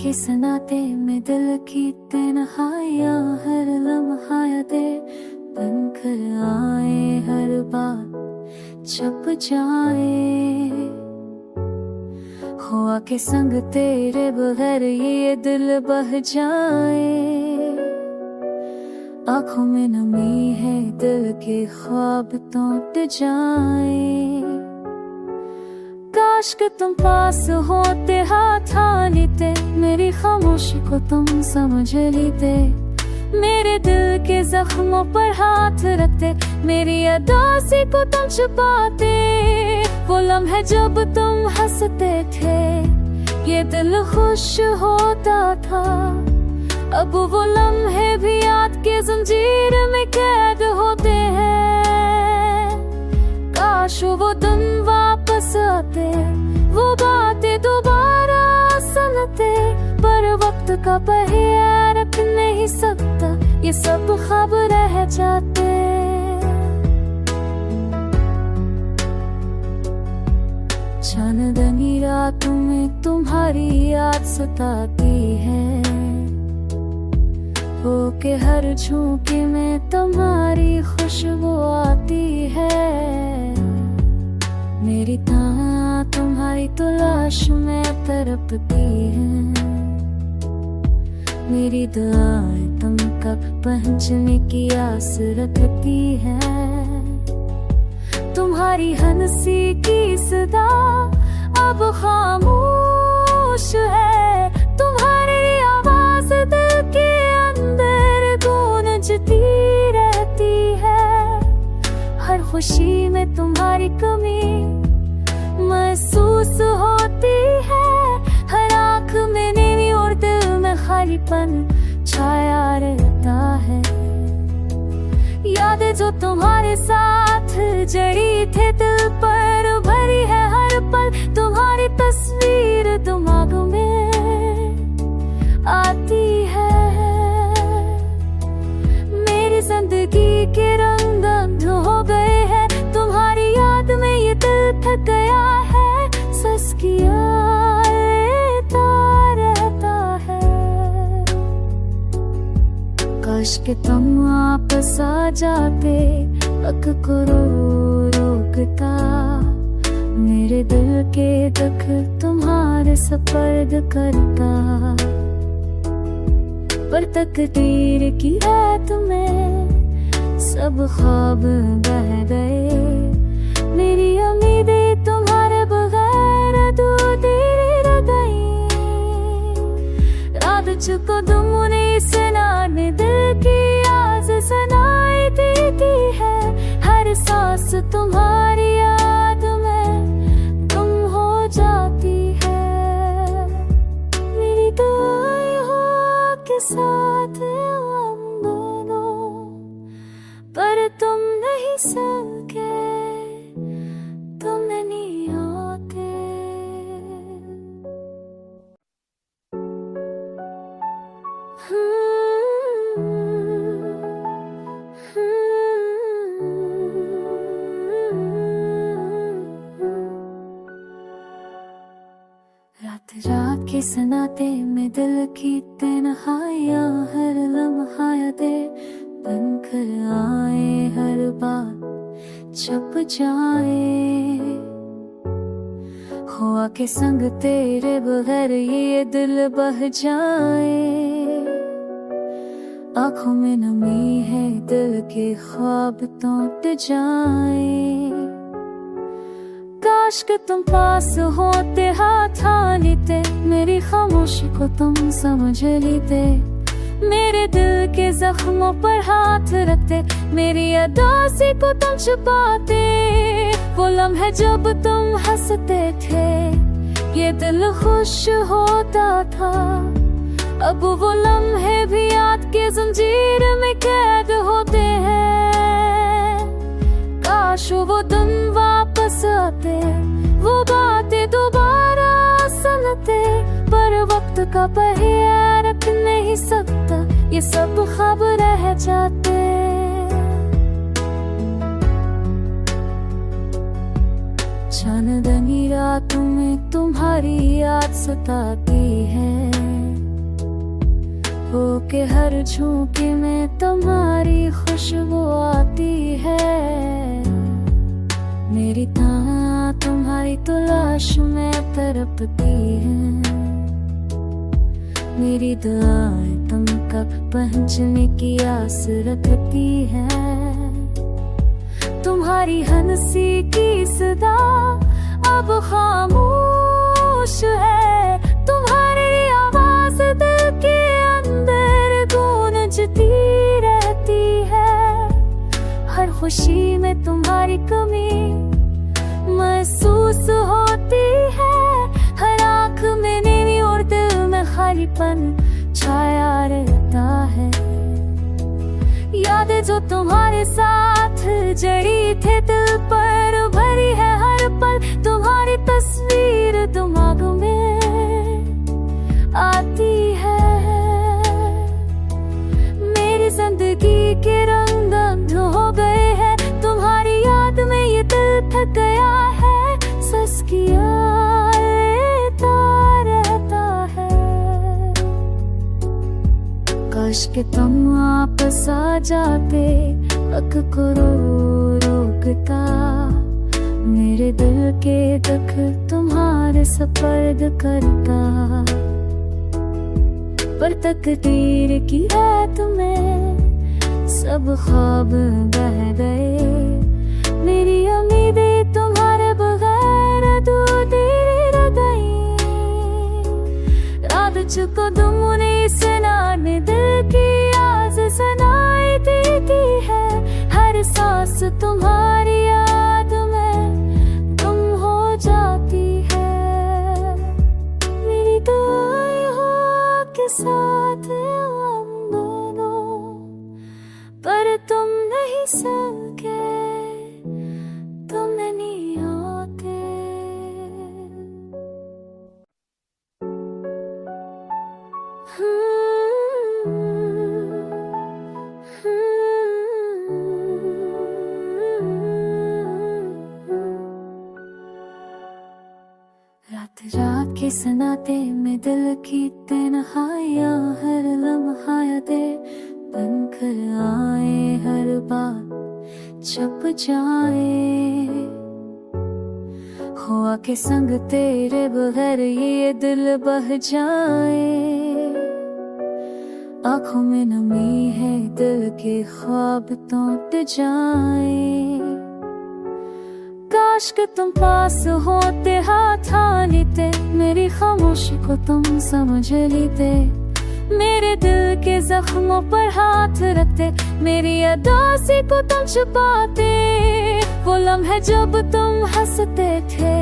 के सनाते में दिल की तन्हाइयां हर लम्हा यादे बनकर आए, हर बात छप जाए। हुआ के संग तेरे बगैर ये दिल बह जाए। आँखों में नमी है, दिल के ख्वाब टूट जाए। काश कि तुम पास होते, हाथ थामते, मेरी खामोशी को तुम समझ लेते। मेरे दिल के जख्मों पर हाथ रखते, मेरी उदासी को तुम छुपाते। वो लम्हे जब तुम हंसते थे, ये दिल खुश होता था। अब वो लम्हे भी याद के जंजीर में कैद होते हैं। काश वो दिन वापस आते, वो बातें दोबारा सुनते, पर वक्त का पहिया रख नहीं सकता, ये सब ख्वाब रह जाते। चांदनी रातों में तुम्हारी याद सताती है, हो के हर झोंके में तुम्हारी खुशबू आती है। मेरी ताना तुम्हारी तलाश में तड़पती है, मेरी दुआएं तुम कब पहुंचने की आस रखती है। तुम्हारी हंसी की सदा अब खामोश है, तुम्हारी आवाज दिल के अंदर गूंजती रहती है। हर खुशी में तुम्हारी कमी महसूस होती है, हर आँख में नींद और दिल में खालीपन छाया रहता है। यादें जो तुम्हारे साथ जड़ी थे दिल पर भरी है हर पल, तुम्हारी तस्वीर दिमाग में आती है। मेरी जिंदगी के रंग अंध हो गए हैं, तुम्हारी याद में ये दिल थक गया है। सस किया लेता रहता है, काश के तुम वापस आ जाते। अक को रोकता, मेरे दिल के दुख तुम्हारे सपर्द करता। पर तकदीर की रात में सब ख्वाब बह गए। मेरी उम्मीदें तुम्हारे बगैर अधूरी रह गई। रात चुको तुमने सुनाने दिल की आवाज़ सुनाई देती है। हर सांस तुम्हारी याद में गुम हो जाती है। मेरी दुआएं हो के साथ हम दोनों, पर तुम नहीं सके, तुम नहीं आते। रात रात के सनाते में दिल की तन्हाइयां हर लम्हा यादें बनकर आए, हर बात छप जाए। हुआ के संग तेरे बगैर ये दिल बह जाए। आँखों में नमी है, दिल के ख्वाब टूट जाए। काश कि तुम पास होते, हाथ थामते, मेरी खामोशी को तुम समझ लेते। मेरे दिल के जख्मों पर हाथ रखते, मेरी उदासी को तुम छुपाते। वो लम्हे जब तुम हंसते थे, ये दिल खुश होता था। अब वो लम्हे भी याद के जंजीर में कैद होते हैं। काश वो दिन वापस आते, वो बातें दोबारा सुनते, पर वक्त का पहिया रख नहीं सकता, ये सब ख्वाब रह जाते। चांदनी रातों में तुम्हारी याद सताती है, के हर झोंके में तुम्हारी खुशबू आती है। मेरी ताना तुम्हारी तलाश में तड़पती है। मेरी दुआएं तुम कब पहुंचने की आस रखती है। तुम्हारी हंसी की सदा अब खामोश है। तुम्हारी आवाज दिल के अंदर गूंजती रहती है। हर खुशी में तुम्हारी कमी महसूस होती है। हर आँख में नींद और दिल में खालीपन छाया रहता है। यादें जो तुम्हारे साथ जड़ी थे दिल पर भरी है हर पल। तुम्हारी तस्वीर दिमाग में आती है। मेरी जिंदगी के रंग अंध हो गए हैं। तुम्हारी याद में ये दिल थक गया है। सस किया लेता रहता है। काश के तुम वापस आ जाते, अक को रोकता। मेरे दिल के दुख तुम्हारे सपर्द करता। पर तकदीर की रात में सब ख्वाब बह गए। मेरी उम्मीदें तुम्हारे बगैर अधूरी रह गई। रात को तुमने सुनाने दिल की आवाज़ सुनाई देती है। हर सांस तुम्हारी याद में गुम हो जाती है। मेरी दुआएं हो के साथ हम दोनों, पर तुम नहीं सके, तुम नहीं आते। रात रात के सनाते में दिल की तन्हाइयाँ हर लम्हा यादें बनकर आए। हर बात छप जाए। हुआ के संग तेरे बगैर ये दिल बह जाए। आँखों में नमी है दिल के ख्वाब टूट जाए। काश के तुम पास होते, हाथ थामते, मेरी खामोशी को तुम समझ लेते। मेरे दिल के जख्मों पर हाथ रखते। मेरी उदासी को तुम छुपाते। वो लम्हे जब तुम हंसते थे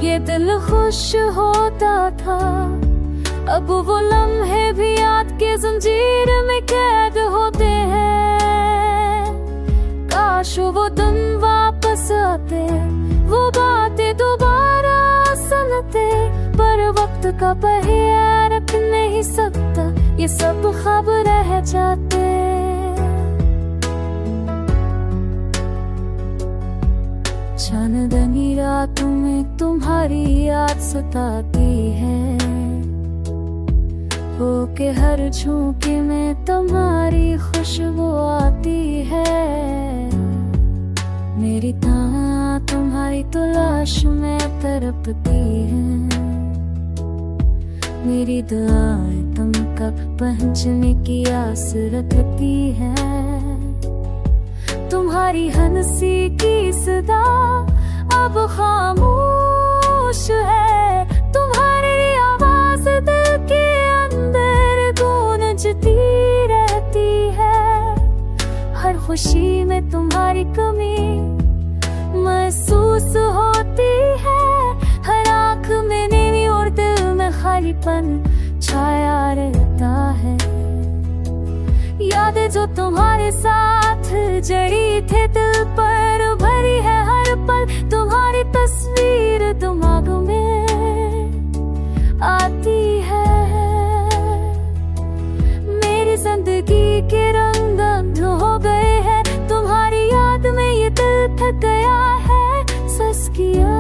ये दिल खुश होता था। अब वो लम्हे भी याद के जंजीर में कैद होते हैं। काश वो दिन वापस आते, वो बातें दोबारा सुनते। पर वक्त का पहिया रख नहीं सकता, ये सब ख्वाब रह जाते। चांदनी रातों में तुम्हारी याद सताती है। हो के हर झोंके में तुम्हारी खुशबू आती है। मेरी ताना तुम्हारी तलाश में तड़पती है। मेरी दुआएं तुम कब पहुंचने की आस रखती है। तुम्हारी हंसी की सदा अब खामोश है। तुम्हारी आवाज दिल के अंदर गूंजती रहती है। हर खुशी में तुम्हारी कमी महसूस होती है। हर आँख में नींद और दिल में खालीपन छाया रहता है। यादें जो तुम्हारे साथ जड़ी थे दिल पर भरी है हर पल। तुम्हारी तस्वीर दिमाग में आती है। मेरी जिंदगी के रंग अंध हो गए हैं। तुम्हारी याद में ये दिल थक गया है। सस किया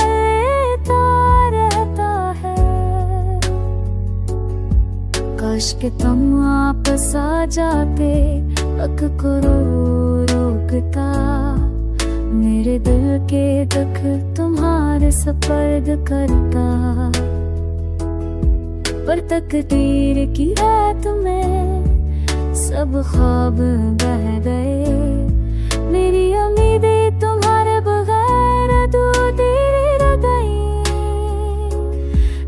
लेता रहता है। काश के तुम वापस आ जाते, अक को रोकता, मेरे दिल के दुख तुम्हारे सपर्द करता। पर तकदीर की रात में सब ख्वाब बह गए, मेरी उम्मीदें तुम्हारे बगैर अधूरी रह गई।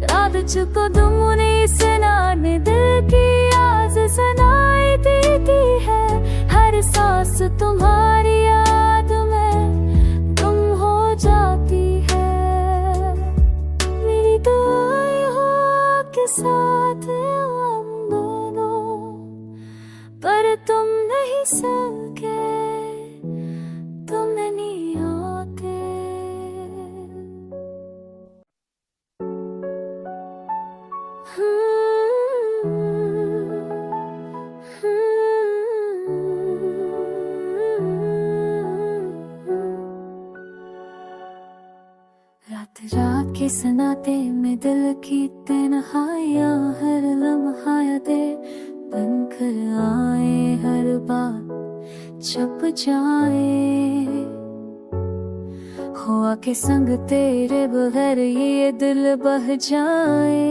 रात चुको तुमने सुनाने दिल की आवाज़ सुनाई देती है, हर सांस तुम्हारी याद में गुम हो जाती है। मेरी दुआएं हो के साथ हम दोनों, पर तुम नहीं सके, तुम नहीं आते। रात रात के सनाते में दिल की तन्हाइयाँ, हर लम्हा यादें बनकर आए, हर बात छुप जाए। हुआ के संग तेरे बगैर ये दिल बह जाए,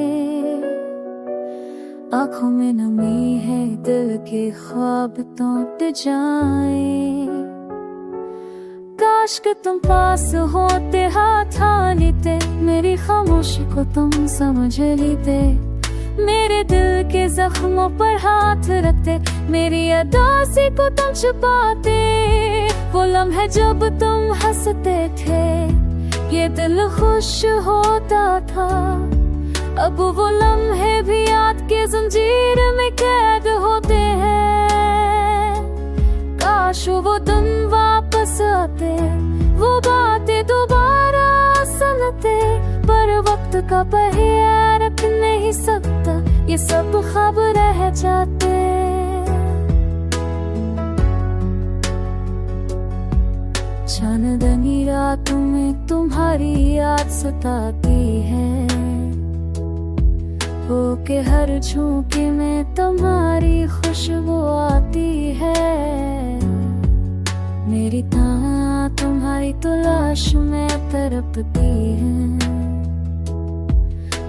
आँखों में नमी है दिल के ख्वाब टूट जाए। काश के तुम पास होते, हाथ लेते, मेरी खामोशी को तुम समझ लेते, मेरे दिल के जख्मों पर हाथ रखते, मेरी अदासी को तुम छुपाते। वो लम्हे जब तुम हंसते थे, ये दिल खुश होता था, अब वो लम्हे भी याद के जंजीर में कैद होते हैं। काश वो दिन वापस आते, वो बातें दोबारा सुनते, पर वक्त का पहिया रख नहीं सकता, ये सब ख्वाब रह जाते। चांदनी रातों में तुम्हारी याद सताती है, हो के हर झोंके में तुम्हारी खुशबू आती है। मेरी तां तुम्हारी तलाश में तड़पती है,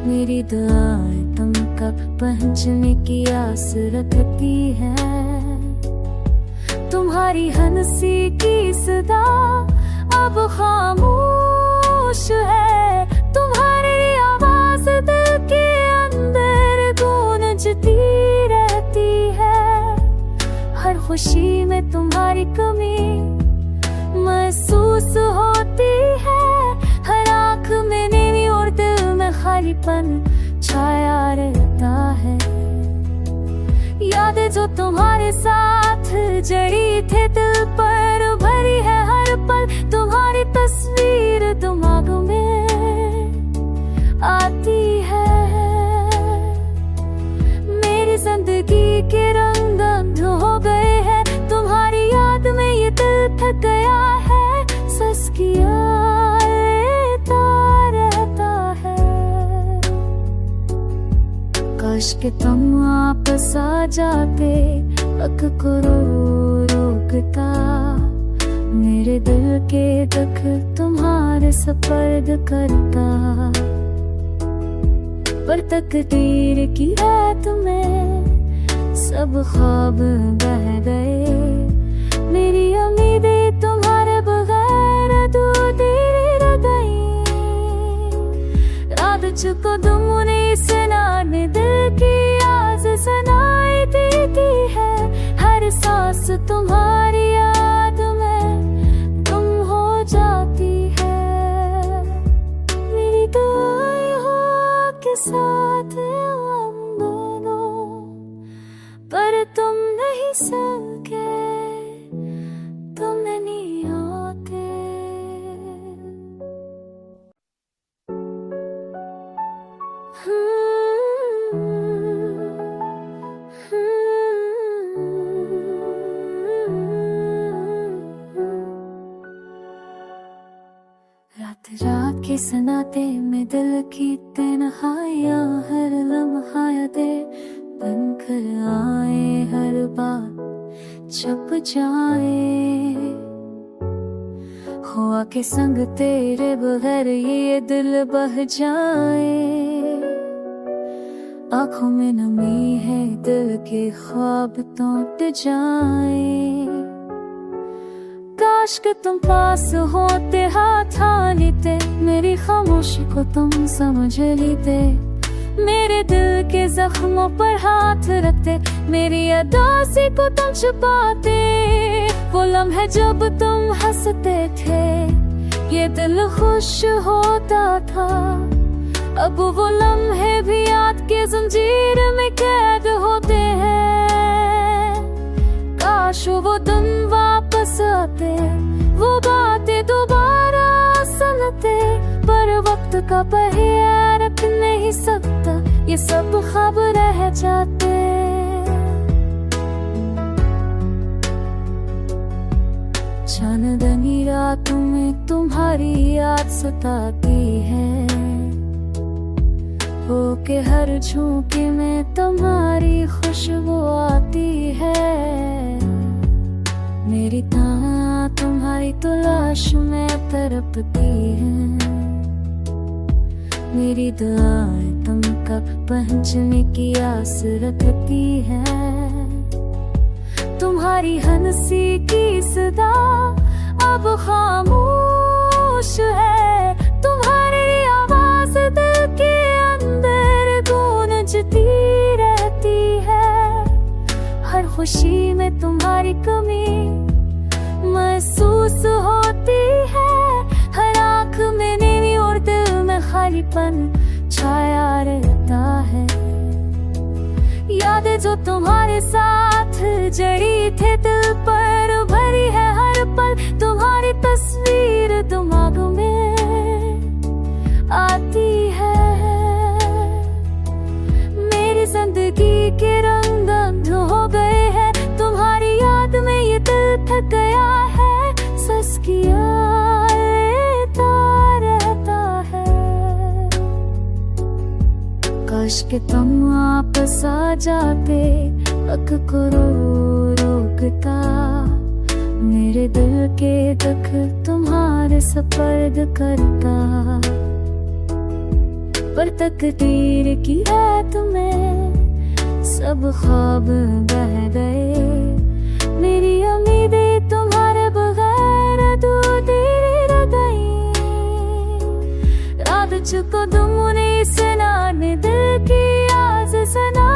मेरी दुआएं तुम कब पहुंचने की आस रखती है। तुम्हारी हंसी की सदा अब खामोश है, तुम्हारी आवाज दिल के अंदर गूंजती रहती है। हर खुशी में तुम्हारी कमी महसूस होती है, हर आँख में नींद और दिल में खालीपन छाया रहता है। यादें जो तुम्हारे साथ जड़ी थे दिल पर भरी है, हर पल तुम्हारी तस्वीर दिमाग में आती है। मेरी जिंदगी के रंग अंध हो गए हैं, तुम्हारी याद में ये दिल थक गया है, सस किया लेता रहता है। काश के तुम वापस आ जाते, अक को रोकता, मेरे दिल के दुख तुम्हारे सपर्द करता। पर तकदीर की रात में सब ख्वाब बह गए, मेरी उम्मीदें तुम्हारे बगैर अधूरी रह गई। रात चुको तुमने सुनाने दिल की आवाज़ सुनाई देती है, हर सांस तुम्हारी याद में गुम हो जाती है। मेरी दुआएं हो के साथ हम दोनों, पर तुम नहीं सके, तुम नहीं आते। रात रात के सनाते में दिल की तन्हाइयाँ, हर लम्हा यादें बन कर आए, हर बात छप जाए। हुआ के संग तेरे बगैर ये दिल बह जाए। आँखों में नमी है, दिल के ख्वाब टूट जाए। काश कि तुम पास होते, हाथ थामते, मेरी खामोशी को तुम समझ लेते। मेरे दिल के जख्मों पर हाथ रखते, मेरी अदासी को तुम छुपाते। वो लम्हे जब तुम हंसते थे, ये दिल खुश होता था। अब वो लम्हे भी याद के जंजीर में कैद होते हैं। काश वो दिन वापस आते, वो बातें दोबारा सुनते, पर वक्त का पहिया रख नहीं सकता, ये सब ख्वाब रह जाते। चांदनी रातों में तुम्हारी याद सताती है, हो के हर झोंके में तुम्हारी खुशबू आती है। मेरी ताना तुम्हारी तलाश में तड़पती है, मेरी दुआएं तुम कब पहुंचने की आस रखती है। तुम्हारी हंसी की सदा अब खामोश है, तुम्हारी आवाज दिल के अंदर गूंजती रहती है। हर खुशी में तुम्हारी कमी महसूस होती है, हर आँख में नींद और दिल में खालीपन छाया रहता है। यादें जो तुम्हारे साथ जड़ी थे दिल पर भरी है हर पल, तुम्हारी तस्वीर दिमाग में आती है। मेरी जिंदगी के रंग बंद हो गए हैं, तुम्हारी याद में ये दिल थक गया है। सस किया लेता रहता है, काश के तुम वापस आ जाते, अक को रोकता। मेरे दिल के दुख तुम्हारे सपर्द करता, पर तकदीर की है तुम्हें सब ख्वाब बह गए। मेरी उम्मीदें तुम्हारे बगैर अधूरी रह गई। रात चुको तुमने सुना दिल की आवाज़ सुना,